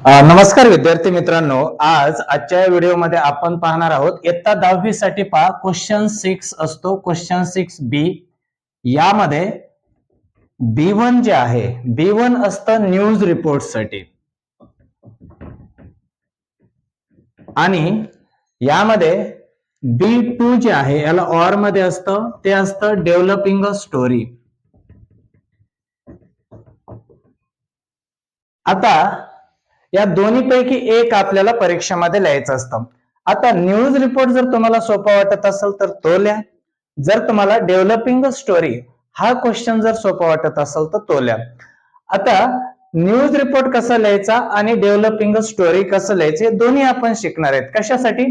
नमस्कार विद्यार्थी मित्रांनो, आजच्या व्हिडिओमध्ये आपण पाहणार आहोत इयत्ता 10वी साठी पहा क्वेश्चन 6 असतो, क्वेश्चन 6B. यामध्ये B1 जे आहे, B1 असतं न्यूज रिपोर्ट साठी आणि यामध्ये B2 जे आहे याला ऑर मध्ये असतं, ते असतं डेव्हलपिंग अ स्टोरी. आता या दोन्हीपैकी एक आपल्याला परीक्षेमध्ये लिहायचं असतं. आता न्यूज रिपोर्ट जर तुम्हाला सोपा वाटत असेल तर तो लिहा. जर तुम्हाला डेव्हलपिंग स्टोरी हा क्वेश्चन जर सोपा वाटत असेल तर तो लिहा. आता न्यूज रिपोर्ट कसा लिहायचा आणि डेव्हलपिंग स्टोरी कसं लिहायचे दोन्ही आपण शिकणार आहेत. कशासाठी?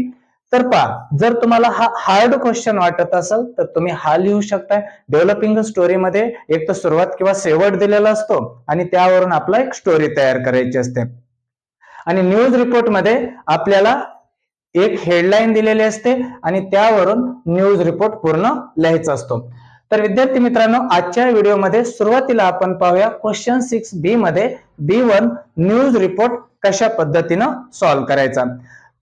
तर पहा, जर तुम्हाला हा हार्ड क्वेश्चन वाटत असेल तर तुम्ही हा लिहू शकता. डेव्हलपिंग स्टोरी मध्ये एक तर सुरुवात किंवा शेवट दिलेला असतो आणि त्यावरून आपला एक स्टोरी तयार करायची असते. आणि न्यूज रिपोर्ट मध्ये आपल्याला एक हेडलाईन दिलेली असते आणि त्यावरून न्यूज रिपोर्ट पूर्ण लिहायचा असतो. तर विद्यार्थी मित्रांनो, आजच्या व्हिडिओमध्ये सुरुवातीला आपण पाहूया क्वेश्चन 6B मध्ये B1 न्यूज रिपोर्ट कशा पद्धतीनं सॉल्व्ह करायचा.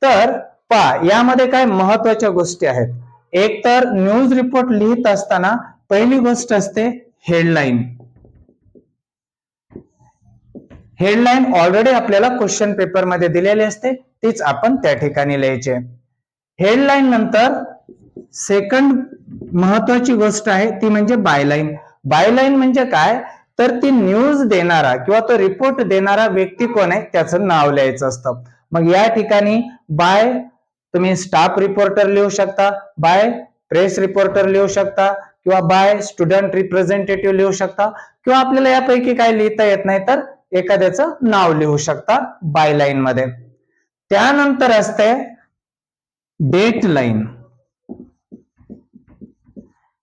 तर पहा, यामध्ये काय महत्वाच्या गोष्टी आहेत. एक तर न्यूज रिपोर्ट लिहित असताना पहिली गोष्ट असते हेडलाईन. हेडलाईन ऑलरेडी आपल्याला क्वेश्चन पेपर मध्ये दिलेली असते, तीच आपण त्या ठिकाणी लिहायची. हेडलाईन नंतर सेकंड महत्वाची गोष्ट आहे ती म्हणजे बायलाईन. बायलाईन म्हणजे काय, तर ती न्यूज देणारा किंवा तो रिपोर्ट देणारा व्यक्ती कोण आहे त्याचं नाव लिहायचं असतं. मग या ठिकाणी बाय तुम्ही स्टाफ रिपोर्टर लिहू शकता, बाय प्रेस रिपोर्टर लिहू शकता किंवा बाय स्टुडंट रिप्रेझेंटेटिव्ह लिहू शकता, किंवा आपल्याला यापैकी काय लिहिता येत नाही तर एखाद्याचं नाव लिहू शकता बायलाईन मध्ये. त्यानंतर असते डेट लाईन.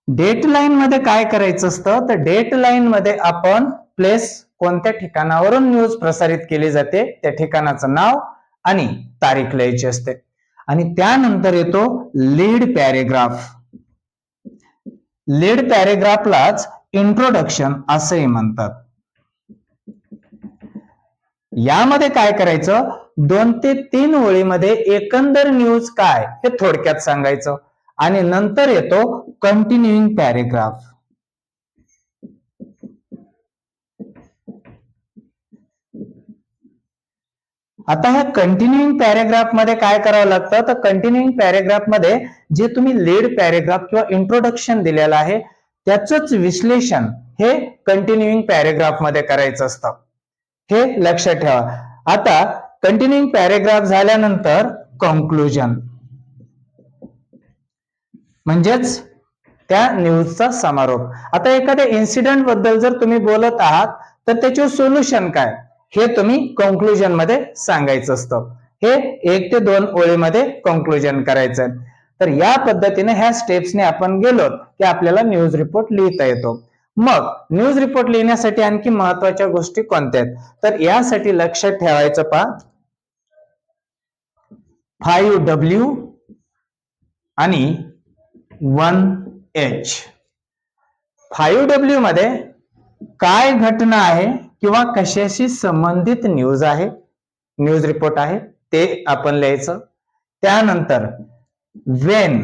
डेट लाईन मध्ये काय करायचं असतं, तर डेट लाईन मध्ये आपण प्लेस कोणत्या ठिकाणावरून न्यूज प्रसारित केली जाते त्या ठिकाणाचं नाव आणि तारीख लिहायची असते. आणि त्यानंतर येतो लीड पॅरेग्राफ. लीड पॅरेग्राफलाच इंट्रोडक्शन असंही म्हणतात. यामध्ये काय करायचं, 2 ते 3 ओळीमध्ये एकंदर न्यूज काय हे थोडक्यात सांगायचं आणि नंतर येतो कंटिन्यूइंग पॅरेग्राफ. आता ह्या कंटिन्यूइंग पॅरेग्राफ मध्ये काय करावं लागतं, तर कंटिन्यूइंग पॅरेग्राफ मध्ये जे तुम्ही लीड पॅरेग्राफ किंवा इंट्रोडक्शन दिलेलं आहे त्याचंच विश्लेषण हे कंटिन्यूइंग पॅरेग्राफ मध्ये करायचं असतं. हे लक्षात ठेवा. आता कंटिन्यूइंग पॅरेग्राफ झाल्यानंतर कंक्लुजन, म्हणजेच त्या न्यूजचा समारोप. आता एखाद्या इन्सिडेंट बद्दल जर तुम्ही बोलत आहात तर त्याचे सोल्युशन काय हे तुम्ही कंक्लुजन मध्ये सांगायचं असतं. हे 1 ते 2 ओळीमध्ये कंक्लुजन करायचं. तर या पद्धतीने ह्या स्टेप्सने आपण गेलो की आपल्याला न्यूज रिपोर्ट लिहिता येतो. मग न्यूज रिपोर्ट लिहिण्यासाठी आणखी महत्वाच्या गोष्टी कोणत्या आहेत, तर यासाठी लक्षात ठेवायचं पहा 5W आणि 1H. 5W मध्ये काय घटना आहे किंवा कशाशी संबंधित न्यूज आहे, न्यूज रिपोर्ट आहे ते आपण लिहायचं. त्यानंतर वेन,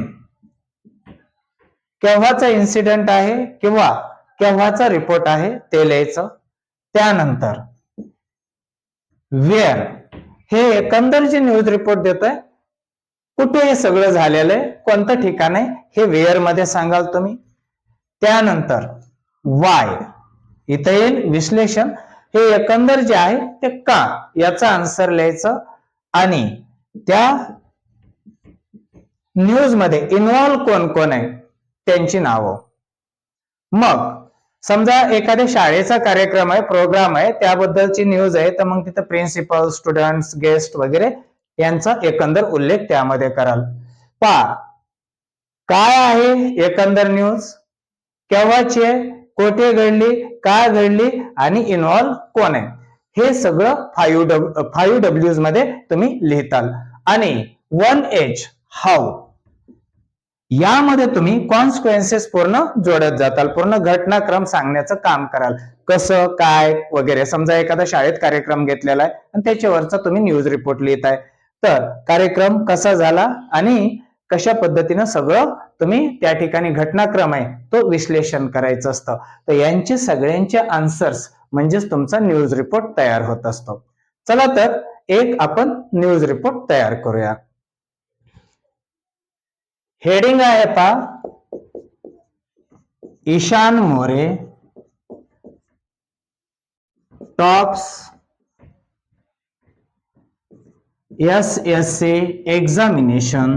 केव्हाचा इन्सिडेंट आहे किंवा केव्हाचा रिपोर्ट आहे ते लिहायचं. त्यानंतर वेअर, हे एकंदर जे न्यूज रिपोर्ट देतोय कुठे हे सगळं झालेलं आहे, कोणतं ठिकाण आहे हे वेअर मध्ये सांगाल तुम्ही. त्यानंतर वाय, इथे येईल विश्लेषण. हे एकंदर जे आहे ते का याचा आन्सर लिहायचं आणि त्या न्यूज मध्ये इन्व्हॉल्व कोण कोण आहे त्यांची नावं. मग समजा एखाद्या शाळेचा कार्यक्रम आहे, प्रोग्राम आहे, त्याबद्दलची न्यूज आहे, तर मग तिथे प्रिन्सिपल, स्टुडंट्स, गेस्ट वगैरे यांचा एकंदर उल्लेख त्यामध्ये कराल. पहा, काय आहे एकंदर न्यूज, केव्हाची आहे, कोठे घडली, का घडली आणि इन्व्हॉल्व कोण आहे, हे सगळं 5Ws मध्ये तुम्ही लिहिताल. आणि 1H हाऊ, यामध्ये तुम्ही कॉन्सिक्वेन्सेस पूर्ण जोडत जाताल, पूर्ण घटनाक्रम सांगण्याचं काम कराल, कसं काय वगैरे. समजा एखादा शाळेत कार्यक्रम घेतलेला आहे आणि त्याच्यावरचा तुम्ही न्यूज रिपोर्ट लिहिताय, तर कार्यक्रम कसा झाला आणि कशा पद्धतीनं सगळं तुम्ही त्या ठिकाणी घटनाक्रम आहे तो विश्लेषण करायचं असतं. तर यांचे सगळ्यांचे आन्सर्स म्हणजेच तुमचा न्यूज रिपोर्ट तयार होत असतो. चला तर एक आपण न्यूज रिपोर्ट तयार करूया. हेडिंग आहे पा, Ishan More tops SSC examination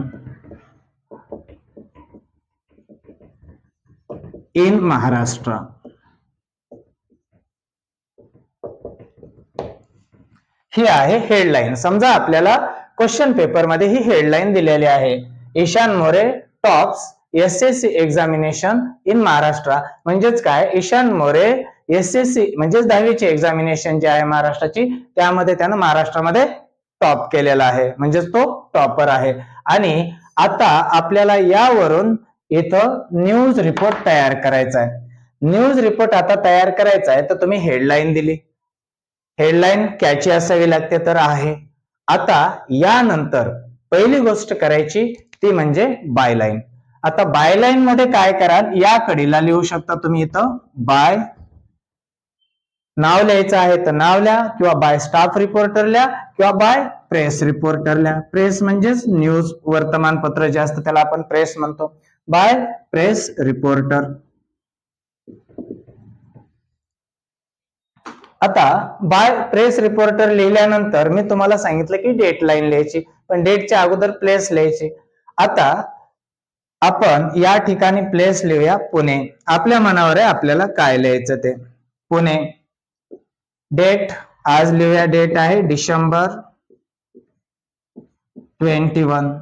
in Maharashtra. ही आहे हेडलाईन. समजा आपल्याला क्वेश्चन पेपर मध्ये ही हेडलाईन दिलेली आहे, Ishan More tops SSC examination in Maharashtra. म्हणजेच काय, ईशान मोरे SSC म्हणजेच 10वीची एक्झामिनेशन जी आहे महाराष्ट्राची, त्यामध्ये त्यानं महाराष्ट्रामध्ये टॉप केलेला आहे, म्हणजेच तो टॉपर आहे. आणि आता आपल्याला यावरून इथं न्यूज रिपोर्ट तयार करायचा आहे. न्यूज रिपोर्ट आता तयार करायचा आहे, तर तुम्ही हेडलाईन दिली, हेडलाईन कॅची असावी लागते, तर आहे. आता यानंतर पहिली गोष्ट करायची ती म्हणजे बायलाईन. आता बायलाईन मध्ये काय कराल, या कडीला लिहू शकता तुम्ही इथं बाय, नाव लिहायचं आहे तर नाव लिहा, किंवा बाय स्टाफ रिपोर्टर लिहा, किंवा बाय प्रेस रिपोर्टर लिहा. प्रेस म्हणजेच न्यूज वर्तमानपत्र जे असतं त्याला आपण प्रेस म्हणतो. By press reporter. आता बाय प्रेस रिपोर्टर लिहिल्यानंतर मी तुम्हाला सांगितलं की डेट लाईन लिहायची, पण डेटच्या अगोदर प्लेस लिहायची. आता आपण या ठिकाणी प्लेस लिहूया पुणे. आपल्या मनावर आहे आपल्याला काय लिहायचं ते. पुणे. डेट आज लिहूया, डेट आहे डिसेंबर 21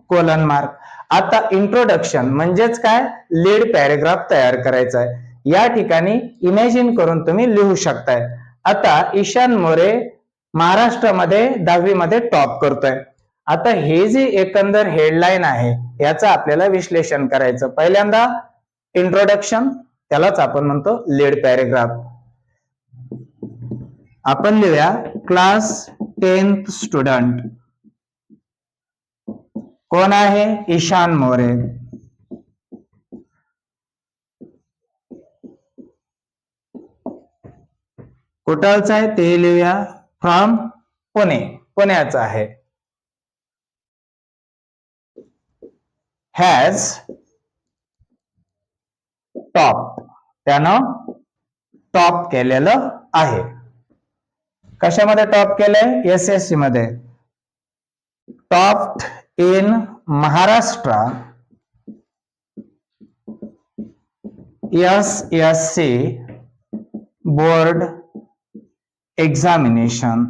कोलन मार्क. आता इंट्रोडक्शन म्हणजेच काय, लीड पॅरेग्राफ तयार करायचा आहे. या ठिकाणी इमॅजिन करून तुम्ही लिहू शकताय. आता ईशान मोरे महाराष्ट्रामध्ये 10वी मध्ये टॉप करतोय. आता हे जे एकंदर हेडलाईन आहे याचं आपल्याला विश्लेषण करायचं. पहिल्यांदा इंट्रोडक्शन, त्यालाच आपण म्हणतो लीड पॅरेग्राफ. आपण लिहूया क्लास 10th स्टुडंट. कोण आहे, ईशान मोरे. कुठलचा आहे ते लिहूया, फ्रॉम पुणे, पुण्याचा आहे. हॅज टॉप, त्यानं टॉप केलेलं आहे. कशामध्ये टॉप केलंय, SSC मध्ये. Top in Maharashtra SSC board examination.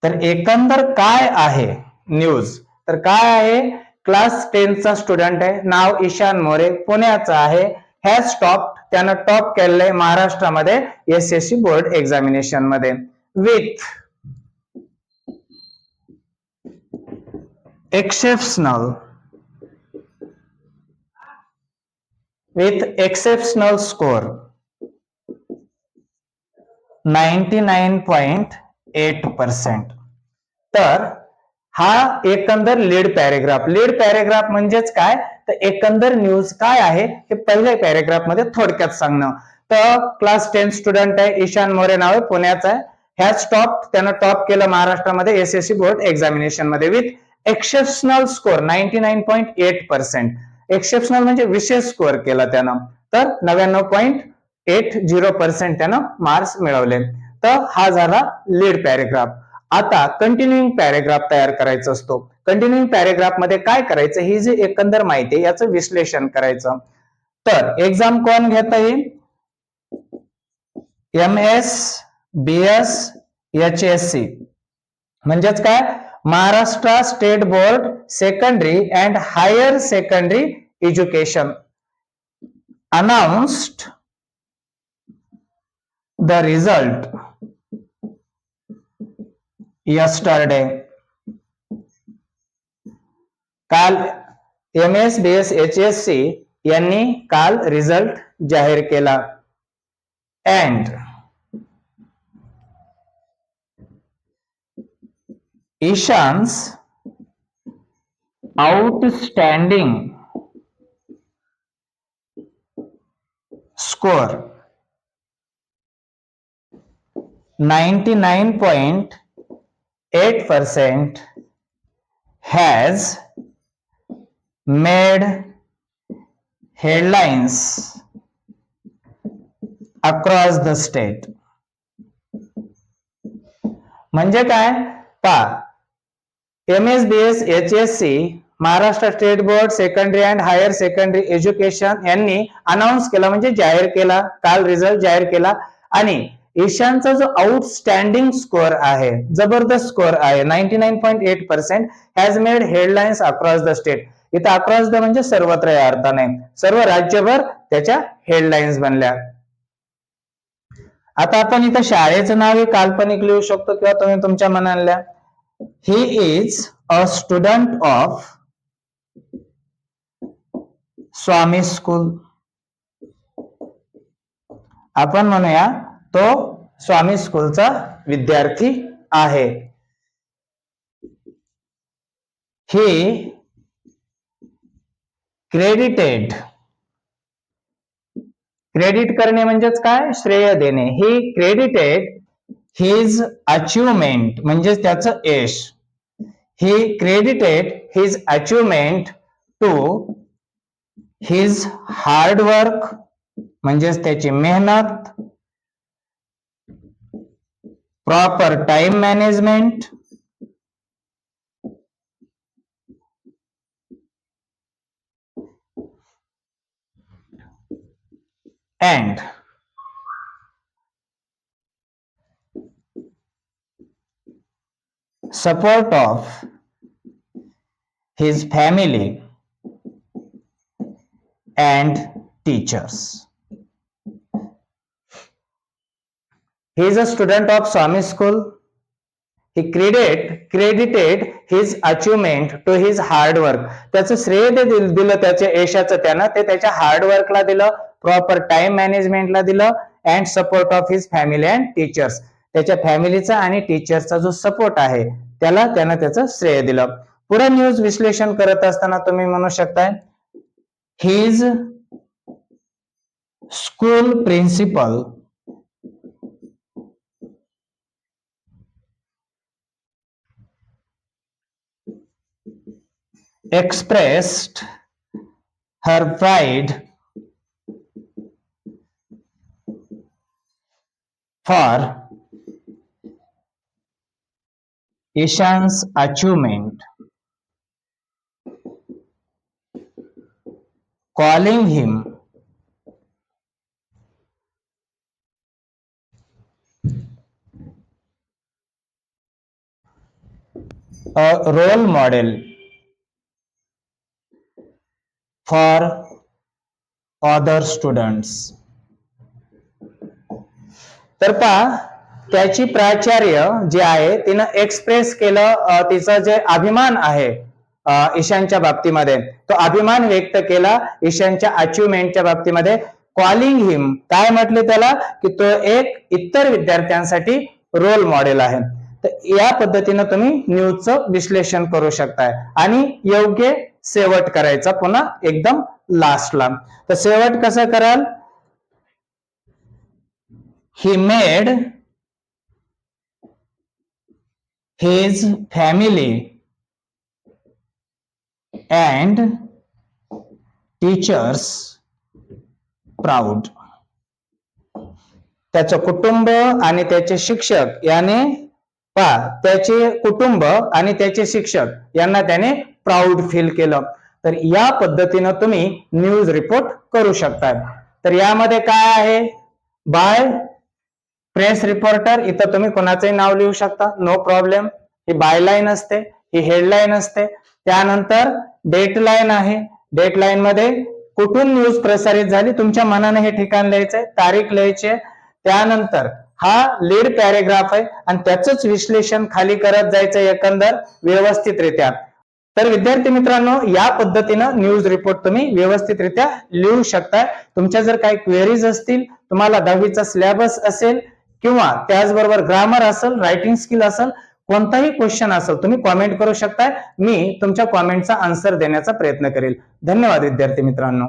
तर एकंदर काय आहे न्यूज, तर काय आहे, क्लास 10 चा स्टुडंट आहे, नाव ईशान मोरे, पुण्याचा आहे. हॅज टॉप, त्यानं टॉप केलंय महाराष्ट्रामध्ये SSC बोर्ड एक्झामिनेशन मध्ये. With exceptional score 99.8%. तर हा एकंदर लीड पॅरेग्राफ. लीड पॅरेग्राफ म्हणजेच काय, तर एकंदर न्यूज काय आहे हे पहिल्या पॅरेग्राफ मध्ये थोडक्यात सांगणं. तर क्लास 10 स्टुडंट आहे, ईशान मोरे नाव आहे, पुण्याचा आहे. हॅज टॉप, त्यानं टॉप केलं महाराष्ट्रामध्ये SSC बोर्ड एक्झामिनेशन मध्ये. With exceptional score 99.8%. एक्सेप्शनल म्हणजे विशेष स्कोअर केला त्यानं, तर 99.80% त्यानं मार्क्स मिळवले. तर हा झाला लीड पॅरेग्राफ. आता कंटिन्युइंग पॅरेग्राफ तयार करायचा असतो. कंटिन्युइंग पॅरेग्राफ मध्ये काय करायचं, ही जी एकंदर माहिती आहे याचं विश्लेषण करायचं. तर एक्झाम कोण घेत आहे, MS BS HSC म्हणजेच काय, Maharashtra state board secondary and higher secondary education announced the result yesterday. काल MSBSHSC यांनी काल रिझल्ट जाहीर केला. And Ishan's outstanding score 99.8% has made headlines across the state. म्हणजे काय पहा, MSBSHSC Maharashtra state board secondary and higher secondary education यांनी अनाउन्स केला, म्हणजे जाहीर केला, काल रिझल्ट जाहीर केला. आणि ईशानचा जो आउटस्टँडिंग स्कोअर आहे, जबरदस्त स्कोअर आहे, 99.8% has made headlines across the state. इथं अक्रॉस द म्हणजे सर्वत्र या अर्थाने सर्व राज्यभर त्याच्या हेडलाईन्स बनल्या. आता आपण इथं शाळेचं नाव काल्पनिक लिहू शकतो किंवा तुम्ही तुमच्या मनातल्या. He is a student of Swami school. आपण म्हणूया तो स्वामी स्कूलचा विद्यार्थी आहे. ही क्रेडिटेड, क्रेडिट करणे म्हणजेच काय, श्रेय देणे. ही क्रेडिटेड हिज अचिव्हमेंट म्हणजेच त्याचं यश. He credited his achievement to his hard work म्हणजेच त्याची मेहनत, proper time management, and support of his family and teachers. He is a student of Swami School. He credited his achievement to his hard work. त्याचं श्रेय दिलं त्याच्या यशाचं त्यानं, ते त्याच्या हार्ड वर्कला दिलं, प्रॉपर टाइम मॅनेजमेंटला दिलं, and support of his family and teachers. त्याच्या फॅमिलीचा आणि टीचर्सचा जो सपोर्ट आहे त्याला त्यानं त्याचं श्रेय दिलं. पुढे न्यूज विश्लेषण करत असताना तुम्ही म्हणू शकताय, his school principal expressed her pride for Ishan's achievement, calling him a role model for other students. तर पहा, त्याची प्राचार्य जे आहे तिनं एक्सप्रेस केलं, तिचा जे अभिमान आहे ईशानच्या बाबतीमध्ये, तो अभिमान व्यक्त केला ईशानच्या अचिव्हमेंटच्या बाबतीमध्ये. कॉलिंग हिम, काय म्हटले त्याला, की तो एक इतर विद्यार्थ्यांसाठी रोल मॉडेल आहे. तर या पद्धतीने तुम्ही न्यूजचं विश्लेषण करू शकताय. आणि योग्य शेवट करायचा पुन्हा एकदम लास्टला. तर शेवट कसं कराल, he made his family and teachers proud. त्याचं कुटुंब आणि त्याचे शिक्षक याने त्याचे कुटुंब आणि त्याचे शिक्षक यांना त्याने प्राऊड फील केलं. तर या पद्धतीने तुम्ही न्यूज रिपोर्ट करू शकता. तर यामध्ये काय आहे, बाय प्रेस रिपोर्टर, इथं तुम्ही कोणाचंही नाव लिहू शकता, नो प्रॉब्लेम. ही बायलाईन असते, ही हेडलाईन असते. त्यानंतर डेटलाईन आहे, डेटलाईन मध्ये कुठून न्यूज प्रसारित झाली तुमच्या मनाने हे ठिकाण लिहायचंय, तारीख लिहायची. त्यानंतर हा लीड पॅरेग्राफ आहे आणि त्याचंच विश्लेषण खाली करत जायचं एकंदर व्यवस्थितरित्या. तर विद्यार्थी मित्रांनो, या पद्धतीनं न्यूज रिपोर्ट तुम्ही व्यवस्थितरित्या लिहू शकता. तुमच्या जर काही क्वेरीज असतील, तुम्हाला 10वीचा सिलेबस असेल किंवा त्याचबरोबर ग्रामर असेल, रायटिंग स्किल असेल, कोणताही क्वेश्चन असेल, तुम्ही कॉमेंट करू शकता. मी तुमच्या कॉमेंटचा आन्सर देण्याचा प्रयत्न करेल. धन्यवाद विद्यार्थी मित्रांनो.